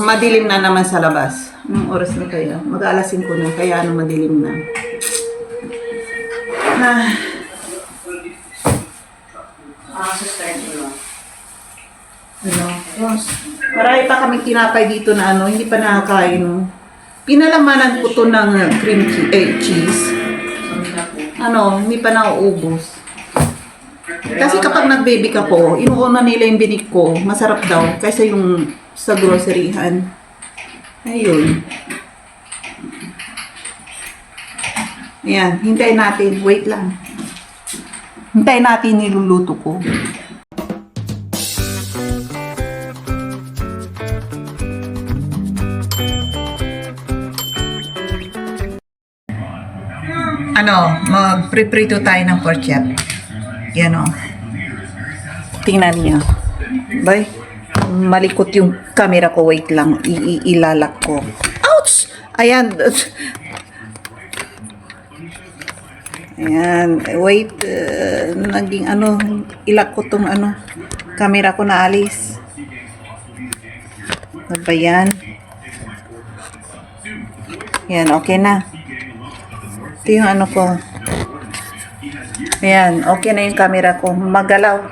Madilim na naman sa labas. Anong oras na kaya? Mag-alas 5 na, kaya madilim na. Ah. Marami pa kaming tinapay dito na hindi pa nakakain. Pinalamanan ko to ng cheese. Hindi pa nauubos. Kasi kapag nag-baby ako, inuuna nila yung binig ko, masarap daw, kaysa yung sa groceryhan. Ayun. Ayan, hintayin natin. Wait lang. Hintayin natin niluluto ko. Mag-preprito tayo ng pork chop. Yan Tingnan niyo. Bay, malikot yung camera ko. Wait lang. Ilalak ko. Ouch! Ayan. Ayan. Wait. Naging ilak ko tong camera ko na alis. Ano ba yan? Yan, okay na. Ito yung ko. Ayan, okay na yung camera ko. Magalaw.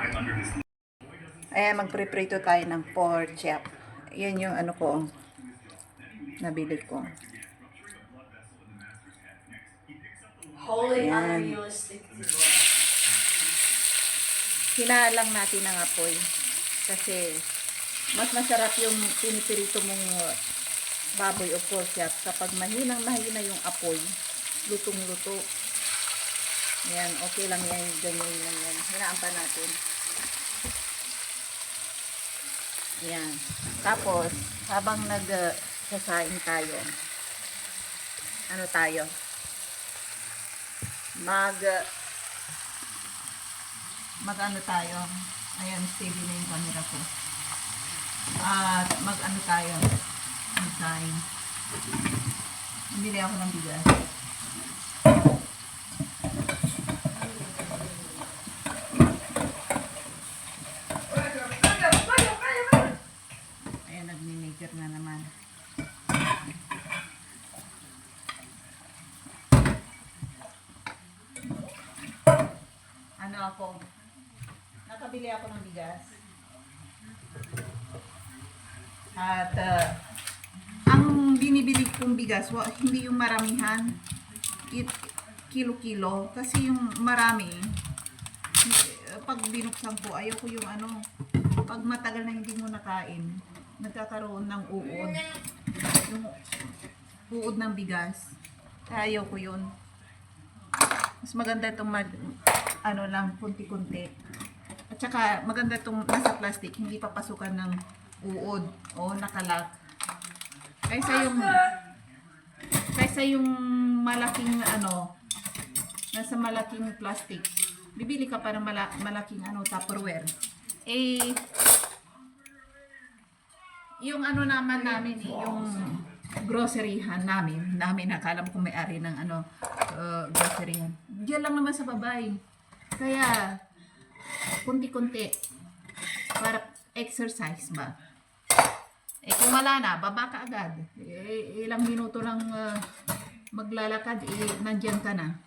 Ayan, magpreprito tayo ng pork chop. Ayan yung ko. Nabili ko. Wholly unrealistic. Hinaan lang natin ang apoy. Kasi, mas masarap yung pinipirito mong baboy o pork chop kapag mahina yung apoy. Lutong-luto. Ayan, okay lang yan. Ganyan lang yan. Hinaan pa natin. Ayan. Tapos, habang nagsasaing tayo, tayo? Mag tayo? Ayan, steady na yung camera ko. At tayo? Magsaing. Bili ako ng bigas. Na naman. Nakabili ako ng bigas. At ang binibili kong bigas, hindi yung maramihan. Kilo-kilo. Kasi yung marami, pag binuksan ko, ayoko yung pag matagal na hindi mo nakain, nagkakaroon ng uod. Yung uod ng bigas. Kaya ayoko yun. Mas maganda itong lang, kunti-kunti. At saka maganda itong nasa plastic, hindi papasukan ng uod o nakalak. Kaysa yung malaking nasa malaking plastic. Bibili ka pa ng malaking Tupperware. Yung naman namin yung groceryhan namin nakala ko may-ari ng groceryhan. Diyan lang naman sa babay. Kaya kunti-kunti para exercise ba. Kung wala na, baba ka agad. Ilang minuto lang maglalakad, nandyan ka na.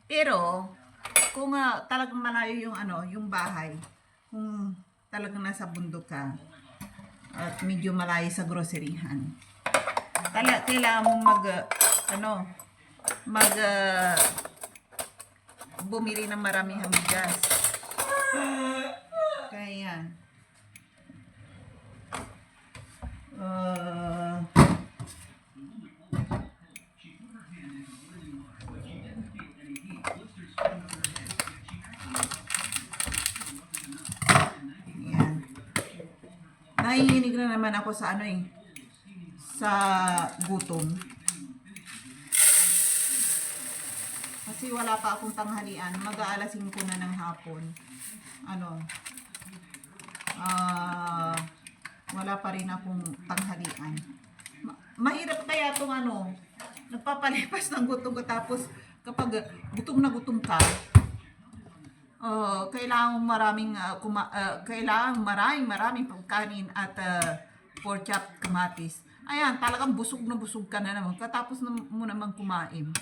Pero kung talagang malayo yung bahay, kung talagang nasa bundok ka, at medyo malayo sa groceryhan, kailangan mong bumili ng maramihang bigas. Kaya yan. Nahihinig na naman ako sa sa gutom. Kasi wala pa akong tanghalian. Mag-aalas 5 na ng hapon. Wala pa rin akong tanghalian. Mahirap kaya itong nagpapalipas ng gutom ko, tapos kapag gutom na gutom ka, Kailangan maraming pagkanin at pork chop, kamatis. Ayan, talagang busog na busog ka na naman. Katapos mo naman kumain.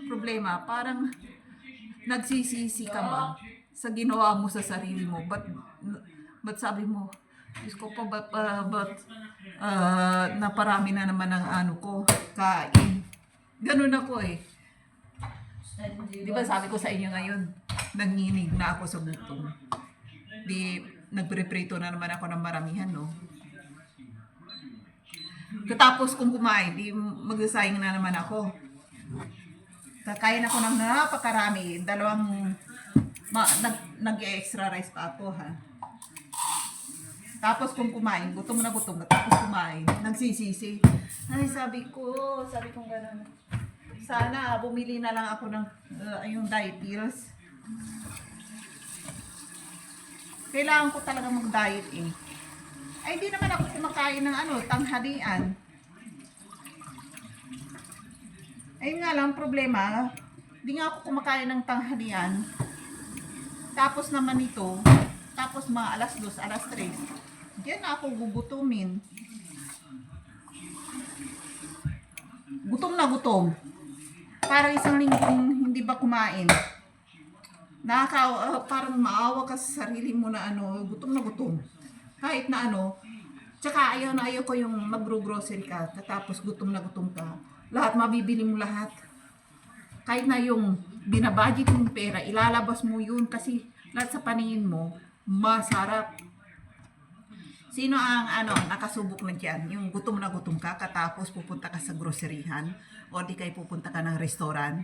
Problema, parang nagsisisi ka ba sa ginawa mo sa sarili mo? Ba't sabi mo, Diyos ko po, naparami na naman ang ano ko, kain. Ganun ako eh. Di ba sabi ko sa inyo ngayon, nanginig na ako sa gutom. Di, nagpreprito na naman ako ng maramihan, no? Katapos kong kumain, di magsasayang na naman ako. Kakain ako ng napakarami. Nag-extra rice pa ako, ha? Tapos kung kumain, gutom na gutom. Tapos kumain, nagsisisi. Ay, sabi kong gano'n. Sana bumili na lang ako ng yung diet pills. Kailangan ko talaga mag-diet eh. Ay, di naman ako kumakain ng tanghalian. Ayun nga lang, problema. Di nga ako kumakain ng tanghalian. Tapos naman ito, tapos mga alas 2, alas 3. Diyan na ako gugutumin. Gutom na gutom. Parang isang linggong hindi ba kumain. Parang maawa ka sa sarili mo na gutom na gutom. Kahit na tsaka ayaw ko yung magro-grocery ka, tapos gutom na gutom ka. Lahat mabibili mo lahat. Kahit na yung binabudget mong pera, ilalabas mo yun kasi lahat sa paningin mo, masarap. Sino ang nakasubok na dyan? Yung gutom na gutom ka, katapos pupunta ka sa groceryhan o di kayo pupunta ka ng restaurant.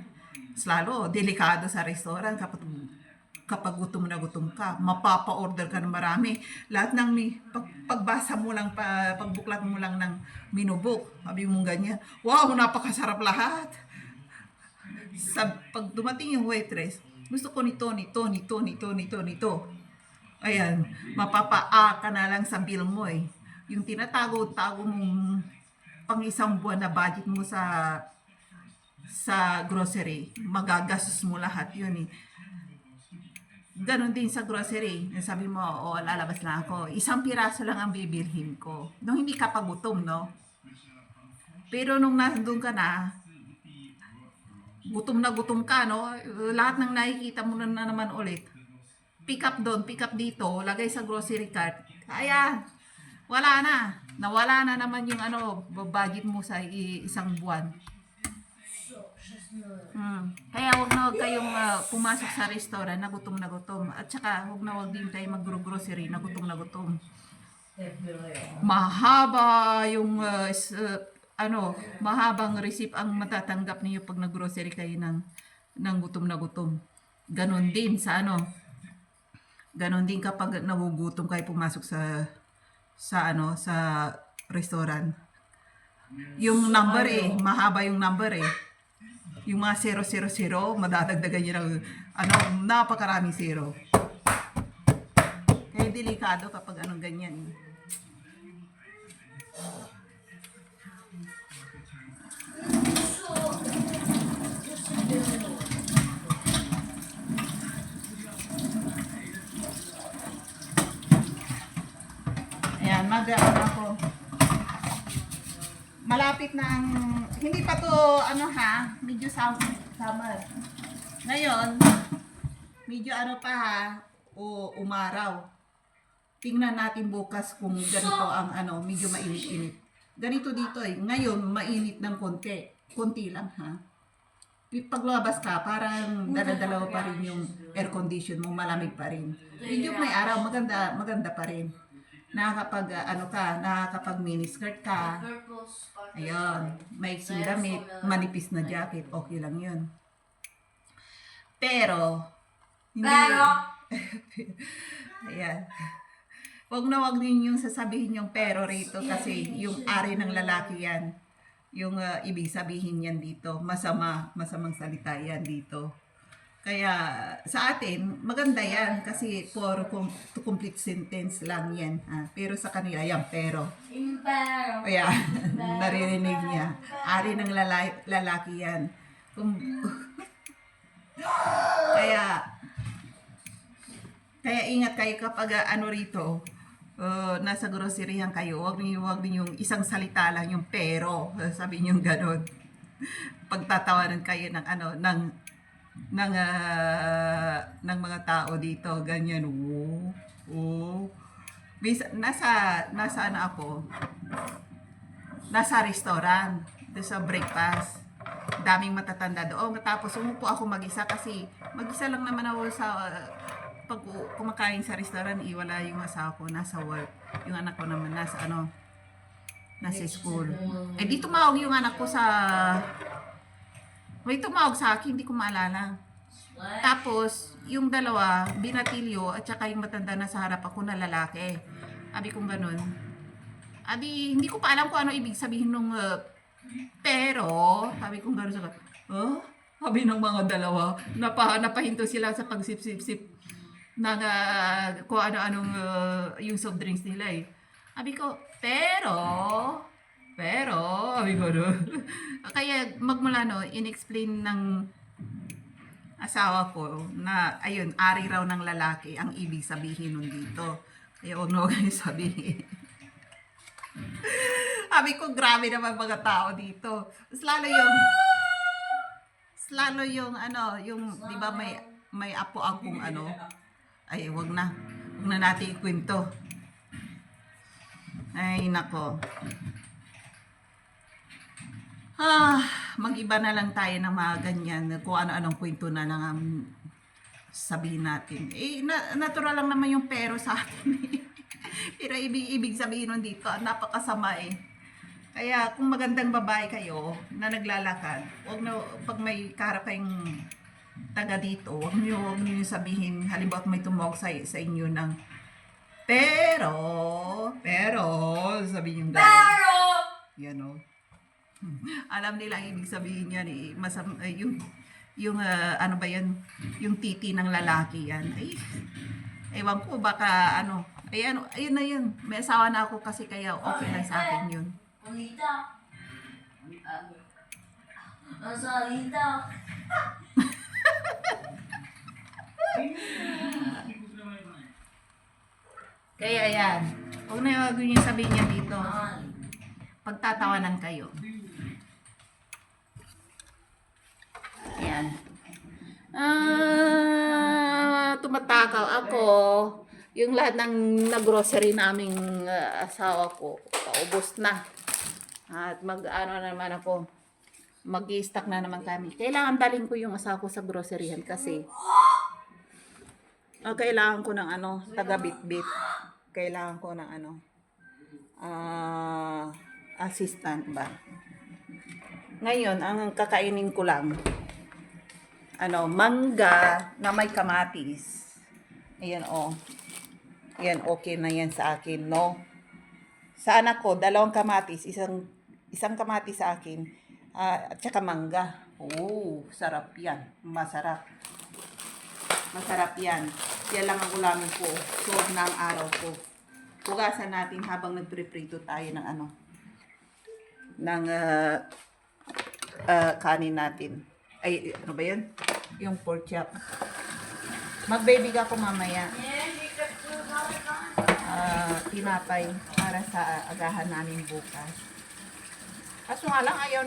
Lalo, delikado sa restaurant kapag gutom na gutom ka. Mapapa-order ka ng marami. Lahat ng pagbasa mo lang, pagbuklat mo lang ng minubok, sabi mo ganyan, wow, napakasarap lahat. Pag dumating yung waitress, gusto ko nito. Ayan, mapapaa ka na lang sa bill mo eh. Yung tinatago-tago mong pang isang buwan na budget mo sa grocery, magagastos mo lahat yun eh. Ganon din sa grocery. Sabi mo, lalabas lang ako. Isang piraso lang ang bibilhin ko. Nung hindi ka pa gutom, no? Pero nung nandun ka na, gutom na gutom ka, no? Lahat ng nakikita mo na naman ulit. Pick up doon, pick up dito, lagay sa grocery cart. Kaya, wala na. Nawala na naman yung budget mo sa isang buwan. Kaya wag na wag kayong pumasok sa restaurant na gutom. At saka wag na wag din kayo mag-grocery na gutom. Mahaba yung mahabang receipt ang matatanggap niyo pag nag-grocery kayo ng gutom. Ganon din sa ganon din kapag nagugutom kayo pumasok sa restaurant. Yung number mahaba yung number eh. Yung mga 000, madadagdagan nyo ng napakaraming zero. Kaya delikado kapag ganyan. Ayan, ako. Malapit na ang, hindi pa to, medyo summer. Ngayon, medyo umaraw. Tingnan natin bukas kung ganito ang medyo mainit-init. Ganito dito eh. Ngayon, mainit ng konti lang ha. Paglabas ka, parang daladalaw pa rin yung air condition mo, malamig pa rin. Medyo may araw, maganda pa rin. Nakakapag miniskirt ka. Ayun, may damit, manipis na jacket, okay lang yun. Pero, ayan. Wag na wag ninyong sasabihin yung pero rito kasi yung ari ng lalaki yan. Yung ibig sabihin yan dito, masamang salita yan dito. Kaya sa atin, maganda yan kasi to complete sentence lang yan. Pero sa kanila yan, pero. Kaya, naririnig niya. Ari ng lalaki yan. Kaya, Kaya ingat kayo kapag ano rito, nasa groceryhan kayo, wag niyo yung isang salita lang yung pero, sabi niyo ganon. Pagtatawanan kayo ng ano ng mga tao dito, ganyan. Oh. Oh. Nasa ano ako, nasa restaurant, doon sa breakfast. Daming matatanda doon. Tapos umupo ako mag-isa kasi mag-isa lang naman ako sa pag kumakain sa restaurant, iwala yung asawa ko nasa work. Yung anak ko naman nasa school. Eh di tumawag yung anak ko sa may tumawag sa akin, hindi ko maalala. Tapos, yung dalawa, binatilyo, at saka yung matanda na sa harap ako na lalaki. Abi kong ganun. Abi, hindi ko pa alam kung ano ibig sabihin nung pero, sabi kong gano'n sa sabi ng mga dalawa, napahinto sila sa pagsip-sip-sip ng kung ano-anong yung soft drinks nila eh. Sabi ko, pero, sabi ko no. Kaya magmula no, in-explain ng asawa ko na, ayun, ari raw ng lalaki ang ibig sabihin nun dito. Kaya huwag na huwag kayo sabihin. Sabi ko, grabe naman mga tao dito. Mas lalo yung ano, yung, di ba may apo-apong ano, ay, wag na natin ikwento. Ay, nako. Mag-iba na lang tayo ng mga ganyan, kung ano-anong kwento na lang ang sabihin natin. Eh, natural lang naman yung pero sa atin. Pero ibig sabihin nun dito, napakasama eh. Kaya kung magandang babae kayo na naglalakad, wag na, pag may kaharap kayong taga dito, wag niyo sabihin, halimbawa may tumawag sa inyo ng pero, sabihin niyo Pero! yan o. Alam nila ang ibig sabihin yan eh. Yung ano ba yan? Yung titi ng lalaki yan. Ay, ewan ko, baka ano. Ay, ano, ayun na yun. May asawa na ako kasi kaya okay lang sa akin yun. Alita. Alita. Kaya yan. Huwag na yung sabihin niya dito. Pagtatawanan kayo. Yan. Tumatakaw ako. Yung lahat ng nag-grocery naming asawa ko, paubos na. At mag-ano naman ako, mag-i-stock na naman kami. Kailangan dalhin ko yung asawa ko sa groceryhan kasi kailangan ko ng ano, taga-bit-bit. Kailangan ko ng ano, assistant ba. Ngayon, ang kakainin ko lang, ano, mangga na may kamatis. Ayan, oh. Ayan, okay na yan sa akin, no? Sa anak ko, 2 kamatis, isang kamatis sa akin, at saka mangga. Oh, sarap yan. Masarap. Masarap yan. Yan lang ang ulamin ko. Suwag na ang araw ko. Hugasan natin habang nagpriprito tayo ng ano, ng kanin natin. Ay, ano ba yun? Yung pork chop. Mag-baby ako mamaya. Tinapay para sa agahan namin bukas. Kaso nga lang, ayaw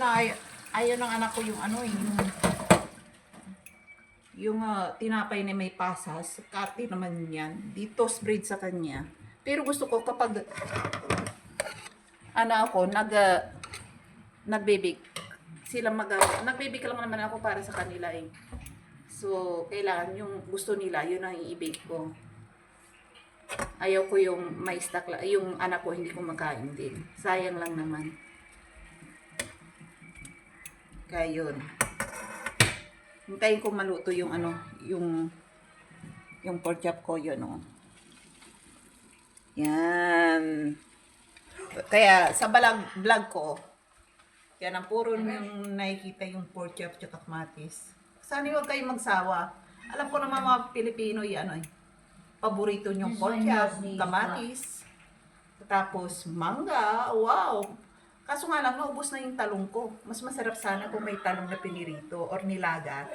ng anak ko yung ano, yung tinapay na may pasas. Kati naman yan. Dito spread sa kanya. Pero gusto ko kapag ako, nag-bake. Nag-bake lang naman ako para sa kanila eh. So, kailangan yung gusto nila, yun ang i-bake ko. Ayaw ko yung may stock lang. Yung anak ko hindi ko makain din. Sayang lang naman. Kaya yun. Hintayin ko maluto yung ano, yung pork chop ko yun, oh. Yan. Kaya sa vlog ko, yan ang puro yung nakikita yung pork chop at kamatis. Sana huwag kayong magsawa. Alam ko naman mga Pilipino yan, paborito nyong pork chop, kamatis, tapos mangga, wow. Kaso nga lang, naubos na yung talong ko. Mas masarap sana kung may talong na pinirito or nilaga.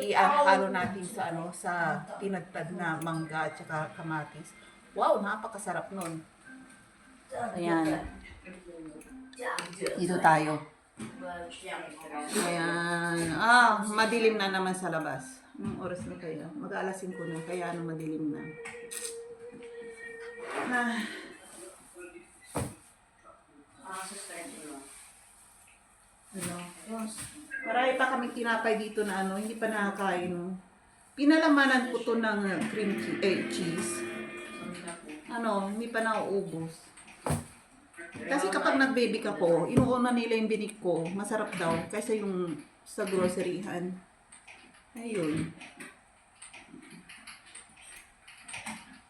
Ihalo natin sa sa tinadtad na mangga at saka kamatis. Wow, napakasarap nun. Ayan. Dito tayo. Ayan. Madilim na naman sa labas. Anong oras na kaya? Mag-aalasin ko na, kaya madilim na. Marami pa kami tinapay dito na hindi pa nakakain. No? Pinalamanan ko to ng cheese. Hindi pa nauubos. Kasi kapag nag-baby ako, inuuna nila yung binik ko, masarap daw, kaysa yung sa groceryhan. Ayun.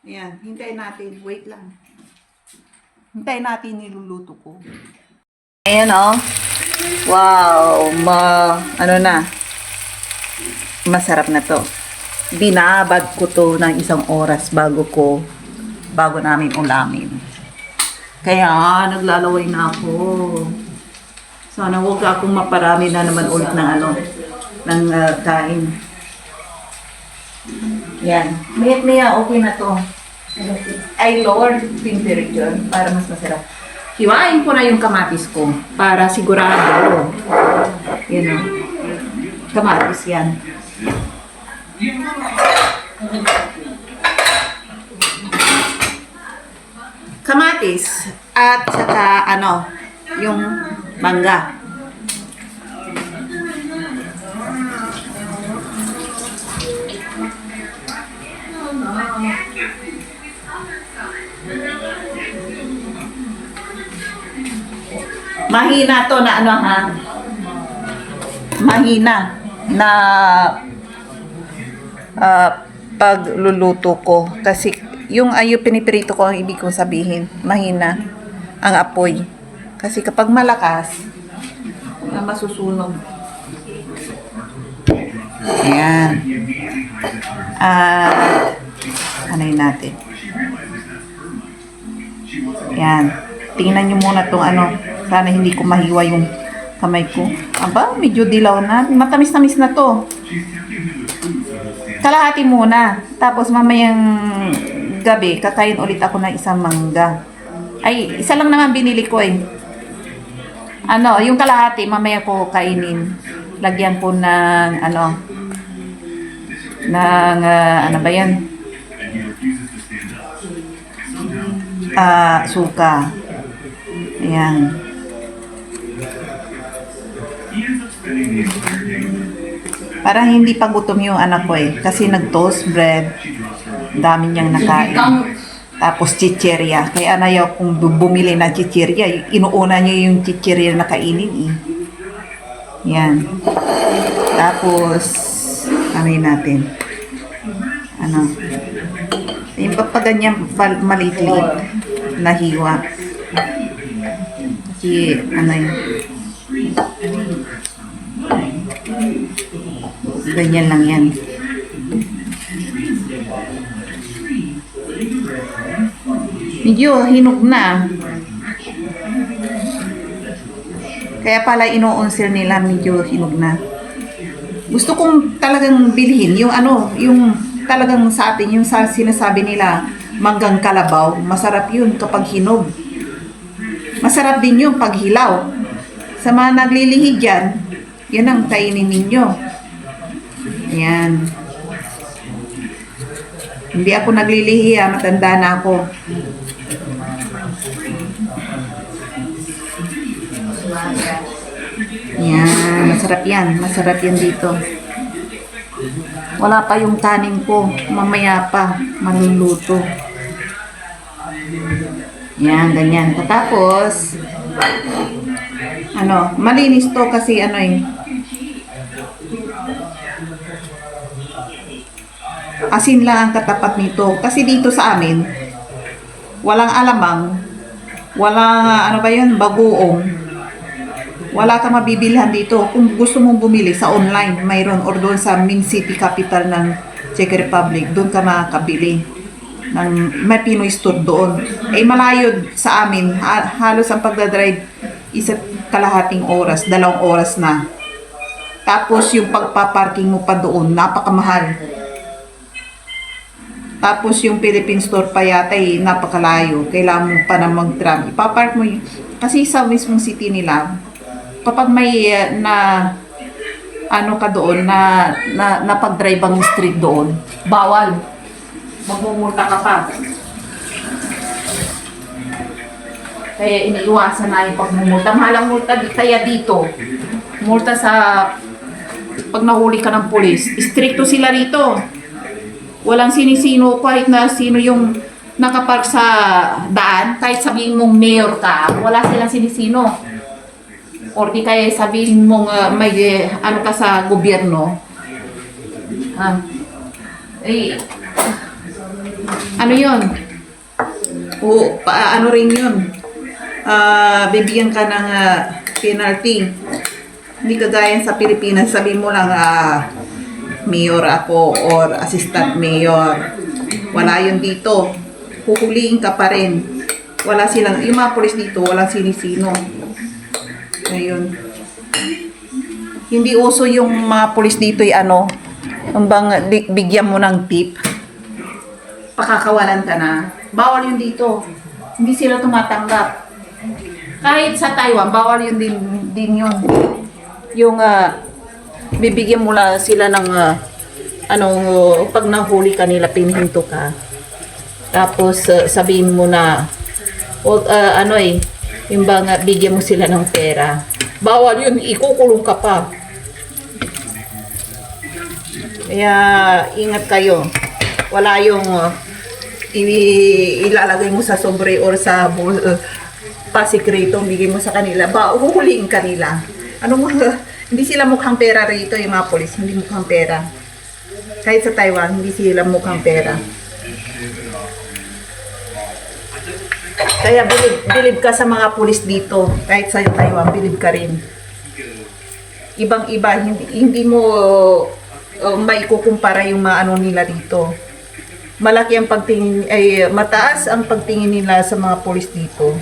Ayan, hintayin natin. Wait lang. Hintayin natin niluluto ko. Ayan Wow, masarap na to. Binabad ko to ng 1 oras bago namin ulamin. Kaya naglalaway na ako. Sana huwag akong maparami na naman ulit ng kain. Yan. Mayat-maya okay na to. I lower temperature para mas masarap. Hiwain ko na yung kamatis ko para sigurado. Yan kamatis yan. Kamatis at saka yung mangga. Mahina to na mahina na pagluluto ko kasi yung pinipirito ko ang ibig kong sabihin, mahina ang apoy. Kasi kapag malakas, masusunog. Ayan. Anayin natin. Ayan. Tingnan nyo muna itong sana hindi ko mahiwa yung kamay ko. Aba, medyo dilaw na. Matamis-tamis na to. Kalahati muna. Tapos mamayang gabi, kakain ulit ako ng isang mangga. Ay, isa lang naman binili ko yung kalahati, mamaya ko kainin. Lagyan ko ng, ano ba yan? Suka. Ayan. Parang hindi pa gutom yung anak ko kasi nag-toast bread. Dami niyang nakain. Tapos chichirya. Kaya ayaw kung bumili ng chichirya. Inuuna niya yung chichirya na kainin Yan. Tapos, natin. Yung papaganyan maliit-liit na hiwa. Kasi, ganyan lang yan. Medyo hinog na. Kaya pala inuunsil nila medyo hinog na. Gusto kong talagang bilhin yung talagang sa atin, yung sinasabi nila manggang kalabaw. Masarap yun kapag hinog. Masarap din yung paghilaw. Sa mga naglilihi dyan, yan ang kainin ninyo. Yan. Hindi ako naglilihi matanda na ako. Yan, masarap yan. Masarap yan dito. Wala pa yung kanin ko. Mamaya pa, maluluto. Yan, ganyan. Tapos, malinis to kasi asin lang ang katapat nito. Kasi dito sa amin, walang alamang, walang, bagoong. Wala kang mabibilhan dito. Kung gusto mong bumili sa online, mayroon, or doon sa main city capital ng Czech Republic, doon ka makakabili. May Pinoy store doon. Malayo sa amin, halos ang pagdadrive, isa't kalahating oras, 2 oras na. Tapos yung pagpaparking mo pa doon, napakamahal. Tapos yung Philippine Store pa yata napakalayo. Kailangan mo pa na mag-tram. Ipapark mo kasi sa mismong city nila, kapag may ano ka doon, na pag-drive ang street doon, bawal. Magmumulta ka pa. Kaya iniiwasan na yung pagmumulta. Mahalang multa kaya dito. Multa sa pag nahuli ka ng pulis. Stricto sila rito. Walang sinisino, kahit na sino yung nakapark sa daan, kahit sabihin mong mayor ka, wala silang sinisino. Or di kaya sabihin mong may ano ka sa gobyerno. Ano yun? O, ano rin yun? Bibigyan ka ng penalty. Hindi kagaya sa Pilipinas, sabihin mo lang, mayor ako or assistant mayor. Wala yun dito. Huhuliin ka pa rin. Wala silang, yung mga polis dito, walang sinisino. Ayun. Hindi uso yung mga polis dito yung bang bigyan mo ng tip. Pakakawalan ka na. Bawal yun dito. Hindi sila tumatanggap. Kahit sa Taiwan, bawal yun din yun. Yung bibigyan mo lang sila ng pag nahuli ka nila, pinihinto ka. Tapos sabihin mo na yung bang bigyan mo sila ng pera. Bawal yun, ikukulong ka pa. Kaya ingat kayo. Wala yung ilalagay mo sa sobre or sa pasikreto, bigay mo sa kanila. Huhuliin kanila. Hindi sila mukhang pera rito, yung mga polis. Hindi mukhang pera. Kahit sa Taiwan, hindi sila mukhang pera. Kaya bilib ka sa mga polis dito. Kahit sa Taiwan, bilib ka rin. Ibang-iba, hindi mo maikukumpara yung mga nila dito. Malaki ang pagtingin, mataas ang pagtingin nila sa mga polis dito.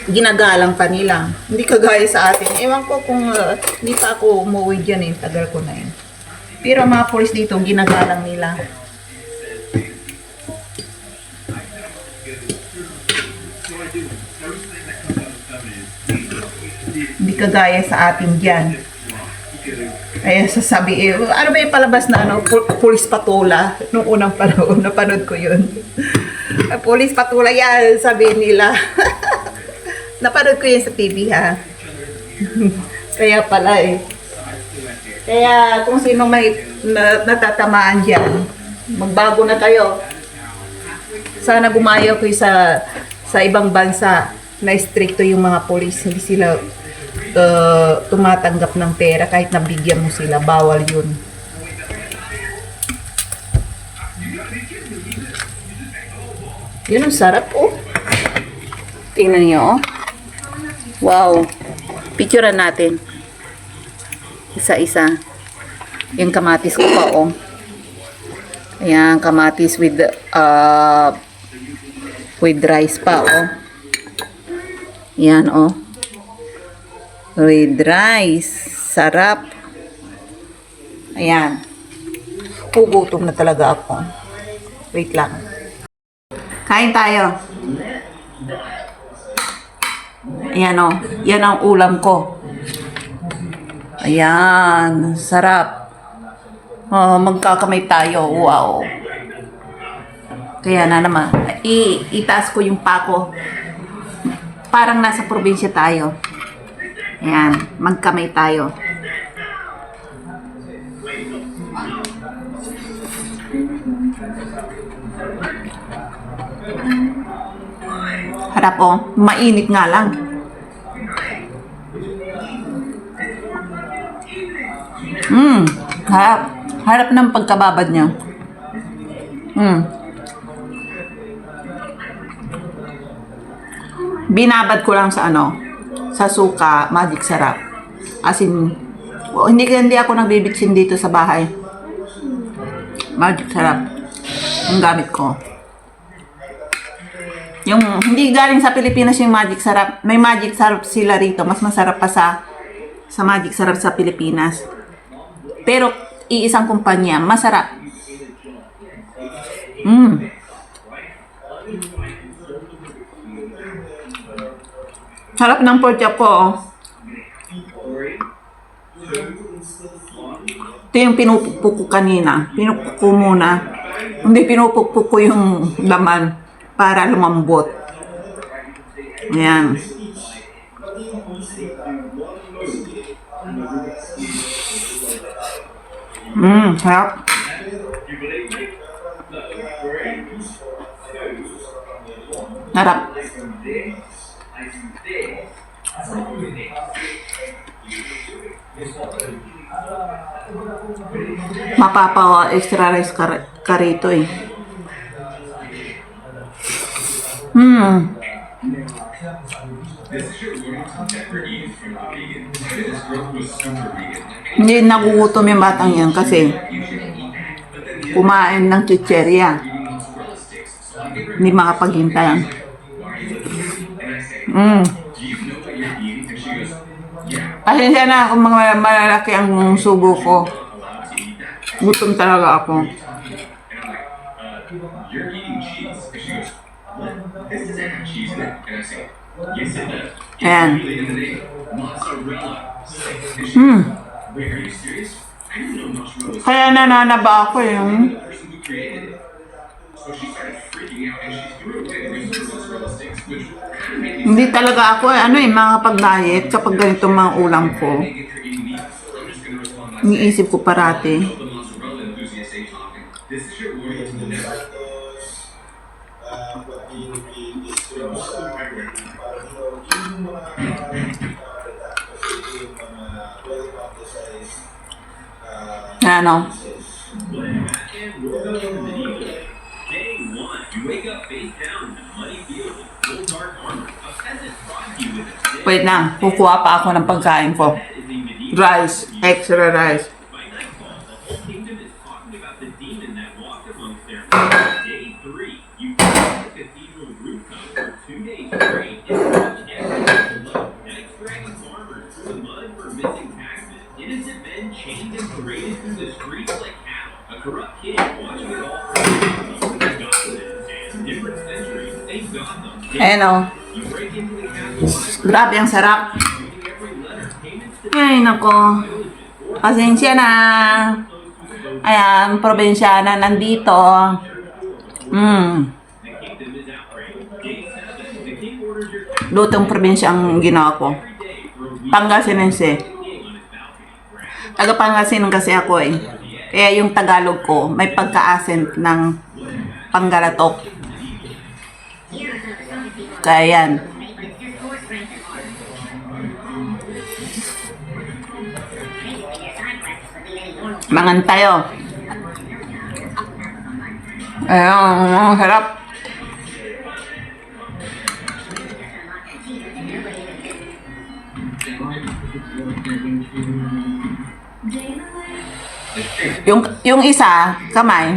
Ginagalang pa nila. Hindi kagaya sa atin. Ewan ko kung hindi pa ako umuwi dyan tagal ko na yun. Pero mga polis dito, ginagalang nila. Hindi kagaya sa atin dyan. Kaya sasabi, ano ba yung palabas na Pulis Patula? Noong unang panahon, napanood ko yun. Pulis Patula yan, sabi nila. Napanood ko yun sa TV, ha? Kaya pala Kaya kung sino may natatamaan dyan, magbago na kayo. Sana gumayo kayo sa ibang bansa na stricto yung mga polis. Hindi sila tumatanggap ng pera kahit nabigyan mo sila. Bawal yun. Yun ang sarap, Tingnan niyo, Wow. Picturean natin. Isa-isa. Yung kamatis ko pa, Ayan, kamatis with rice pa, Ayan, With rice. Sarap. Ayan. Pugutom na talaga ako. Wait lang. Kain tayo. Ayan, Yan ang ulam ko. Ayan. Sarap. Magkakamay tayo. Wow. Kaya na naman. Itaas ko yung pako. Parang nasa probinsya tayo. Ayan. Magkamay tayo. Harap, mainit nga lang. Harap. Harap ng pagkababad niya. Binabad ko lang sa sa suka, magic sarap. As in, hindi ako nagbibitsin dito sa bahay. Magic sarap. Ang gamit ko. Yung hindi galing sa Pilipinas yung Magic Sarap. May Magic Sarap sila rito. Mas masarap pa sa Magic Sarap sa Pilipinas. Pero iisang kumpanya, masarap. Sarap ng pork chop ko. Oh. Ito yung pinupukpuk ko kanina. Pinupukpuk ko muna. Hindi pinupukpuk ko yung laman para lumambot. Ayan. Sarap. Sarap. Mapapa extra rice ka rito eh. Hindi nagugutom yung batang yan kasi kumain ng chicherya. Hindi makapaghintay. Pasensya na kung mga malalaki ang subo ko. Gutom talaga ako. Ayan. Kaya nananaba ako yung hindi talaga ako makapag-diet kapag ganitong mga ulam ko. Iniisip ko parati. Ano? Wait na, kukuha pa ako ng pagkain ko. Rice, extra rice. Ayan o. Grabe ang sarap. Ay, nako. Pasensya na. Ayan, probinsyana nandito. Lutong probinsya ang ginawa ko. Pangasinense. Taga Pangasinan kasi ako eh. Kaya yung Tagalog ko, may pagka-accent ng Panggalatok. Kaya yan. Mangan tayo. Ayun, sarap. Yung isa, kamay,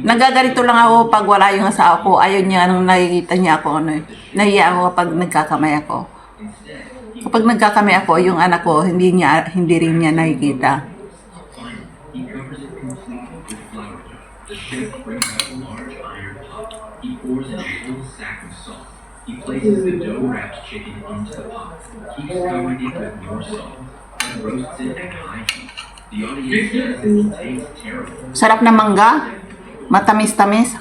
nagagarito lang ako pag wala yung asawa ko. Ayaw niya nung nakikita niya ako. Nahiya ako kapag nagkakamay ako. Kapag nagkakamay ako, yung anak ko, hindi rin niya nakikita. He places the dough-wrapped chicken into the pot, keeps covering it with more salt, and roasts it at high heat. The audience says it tastes terrible. Sarap na mangga, matamis-tamis.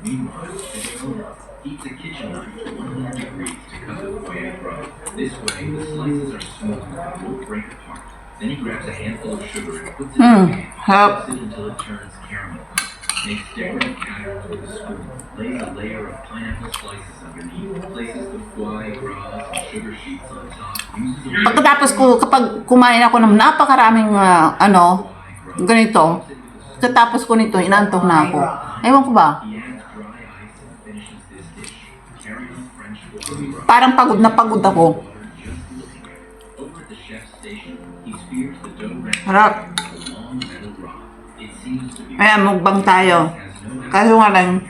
Meanwhile, the owner heats a kitchen knife to 100 degrees to cut the foie gras. This way, the slices are smooth and won't break apart. Then he grabs a handful of sugar and puts it in the pan, cooks it until it turns caramel. Makes decorative patterns with a spoon, lays a layer of pineapple slices underneath, places the foie gras and sugar sheets on top, uses a Pagkatapos ko, kapag kumain ako ng napakaraming ganito, pagkatapos ko nito, inantok na ako. Ewan ko ba? he adds dry ice and finishes this dish. Caramel French foie gras. Parang pagod na pagod ako. Just looking at it. Over at the chef's station, he spears the dough-wrapped Harap. chicken with a long metal rod. It seems to be Ayan, mukbang tayo. Kaso nga lang,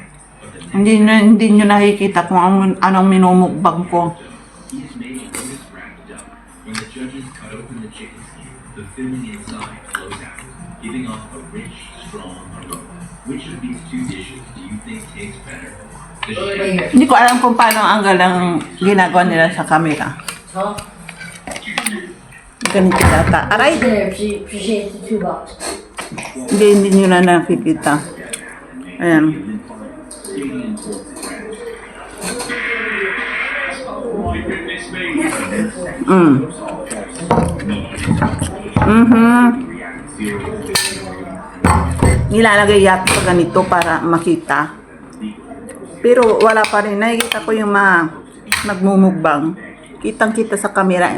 Hindi nyo nakikita kung anong minumukbang ko. Each main is wrapped up. When the judges cut open the chicken skin, the filling inside flows out, giving off a rich, strong aroma. Which of these two dishes do you think tastes better? The chef Hindi ko alam kung paano ang galang ginagawa nila sa camera. Ganito data. Aray! Appreciate the $2. Hindi nyo na nakikita. Ayan. Nilalagay yata sa ganito para makita. Pero wala pa rin. Nakikita ko yung mga nagmumugbang. Kitang-kita sa camera.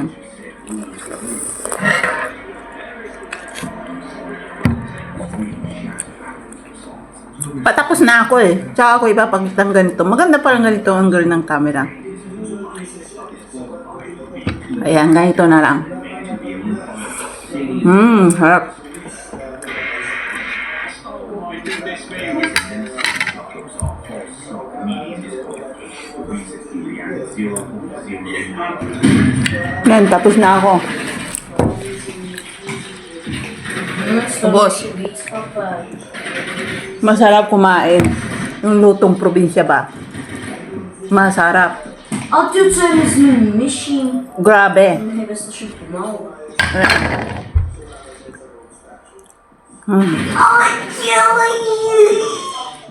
Patapos na ako eh. Tsaka ako ipapakita ng ganito. Maganda parang ganito ang angle ng camera. Ayan, ganito na lang. Harap. Yan, tapos na ako. Boss. Masarap kumain. Yung lutong probinsya ba? Masarap. A ty co jest z nimi myśli? Grabe. Chyba to szybko mało.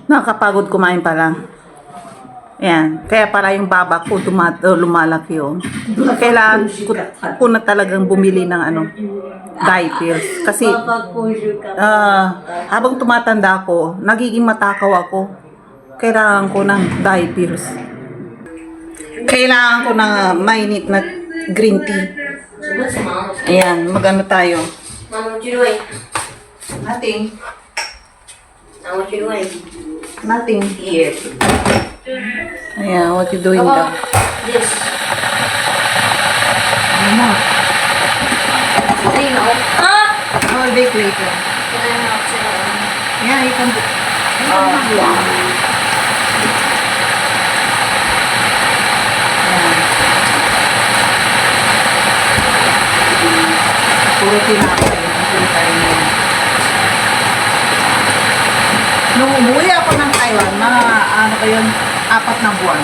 Nakakapagod kumain pa lang. Yan. Kaya para yung baba ko lumalaki yun. Kailangan ko na talagang bumili ng diapers. Kasi habang tumatanda ako, nagiging matakaw ako. Kailangan ko ng diapers. Kailangan ko ng mainit na green tea. What's mom? Ayan, magano tayo. Mom, what you doing? Nothing. Now what you doing? Nothing here. Ayan, what you doing daw? This. Ano? Clean up. Ah! I'll bake later. Can I help you? Yeah, you can do. Puro tinapay. Nung umuwi ako ng Taiwan, mga 4 na buwan,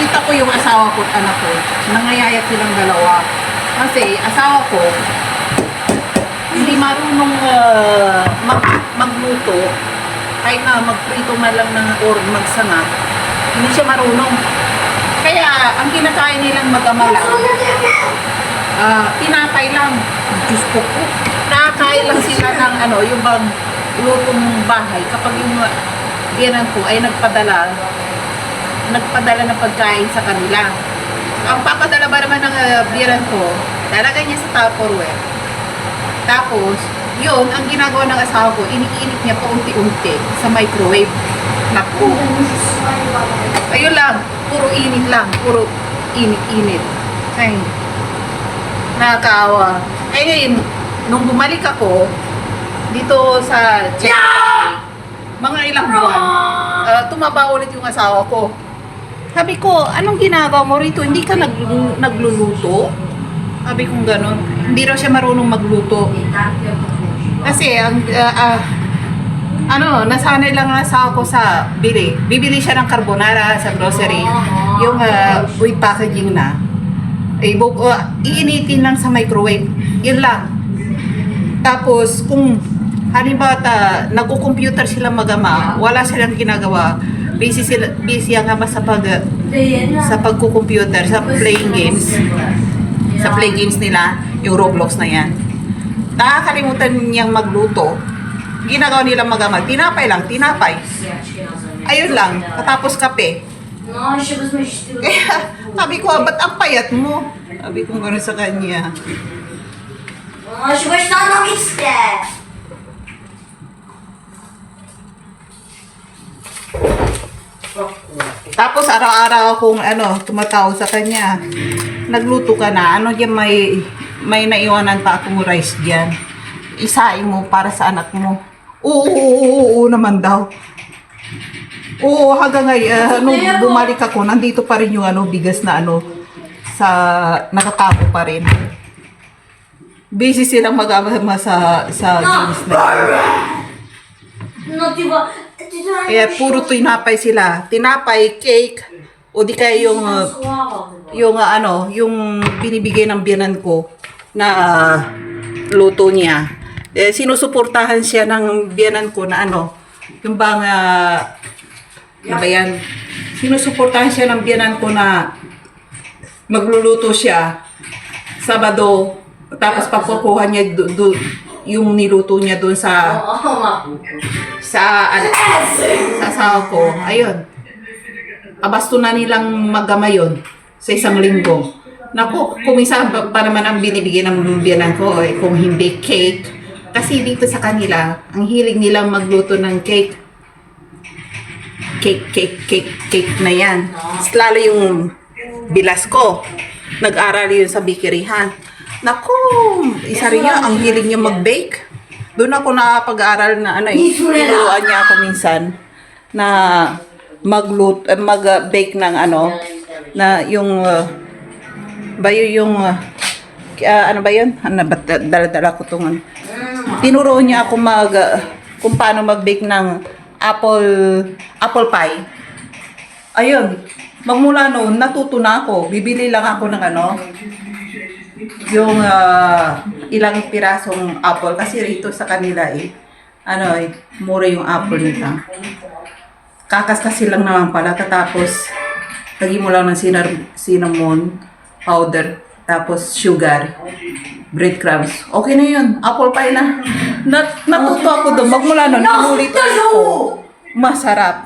kita ko yung asawa ko at anak ko. Nangayayat silang dalawa. Kasi asawa ko, hindi marunong magluto. Kahit na magprito man lang or magsangat, hindi siya marunong. Kaya ang kinakain nilang mag-ama lang, tinapay lang. Diyos ko po. Nakakain lang sila ng yung bang lutong bahay. Kapag yung biyanan ko ay nagpadala ng pagkain sa kanila. Ang papadala ba naman ng biyanan ko, lalagay niya sa Tupperware. Tapos, yun, ang ginagawa ng asawa ko, iniinit niya pa unti-unti sa microwave. Naku! Ayun lang, puro init lang, puro init-init. Ay, nakakaawa. Ay ngayon, nung bumalik ako, dito sa Czech Republic, mga ilang buwan, tumaba ulit yung asawa ko. Sabi ko, anong ginagawa mo rito? Hindi ka nagluluto? Sabi kong gano'n. Hindi raw siya marunong magluto. Kasi, nasanay lang ang asawa ko sa bili. Bibili siya ng carbonara sa grocery. Yung with packaging na. Iinitin lang sa microwave. Yun lang. Tapos, kung halimbawa nagko-computer sila mag-ama, wala silang ginagawa, busy ang ama sa pagko-computer, sa playing games. Sa play games nila, yung Roblox na yan. Nakakalimutan niyang magluto. Ginagawa nilang mag-ama, tinapay lang, tinapay. Ayun lang, katapos kape. No, she was my student. Kaya, sabi ko, ba't ang payat mo? Sabi ko gano'n sa kanya. No, she was not on his step. Tapos araw-araw akong tumatawag sa kanya. Nagluto ka na. Yan may naiwanan pa akong rice diyan. Isain mo para sa anak mo. Oo naman daw. Oo, hanggang ngayon, nung bumalik ako, nandito pa rin yung bigas na sa nakatapo pa rin. Busy silang mag-ama sa games na yun. No, diba? Kaya puro tinapay sila. Tinapay, cake, o di kaya yung binibigay ng biyanan ko na luto niya. Sinusuportahan siya ng biyanan ko na yung bang ano ba yan? Sinusuportahan siya ng biyanan ko na magluluto siya Sabado, tapos pakukuha niya yung niluto niya doon sa asawa ko. Ayun. Abasto na nilang magama yun sa isang linggo. Naku, kung isa pa naman ang binibigyan ng biyanan ko, kung hindi cake. Kasi dito sa kanila, ang hilig nilang magluto ng cake. Cake na yan. Lalo yung bilas ko. Nag-aral yun sa bikirihan. Naku, isa rin yun, ang hilig niya mag-bake. Doon ako nakapag-aral na tinuruan niya ako minsan na mag-bake ng na yung ano ba yun? Dala-dala ko itong tinuruan niya ako kung paano mag-bake ng apple pie. Ayun, magmula noon, natuto na ako. Bibili lang ako ng yung ilang pirasong apple. Kasi rito sa kanila mura yung apple nila. Kakas-kasi lang naman pala. Tapos, lagi mo lang ng cinnamon powder. Tapos, sugar. Breadcrumbs. Okay na yun. Apple pie na. Natuto ako doon. Magmula noon, inulit ko. Masarap.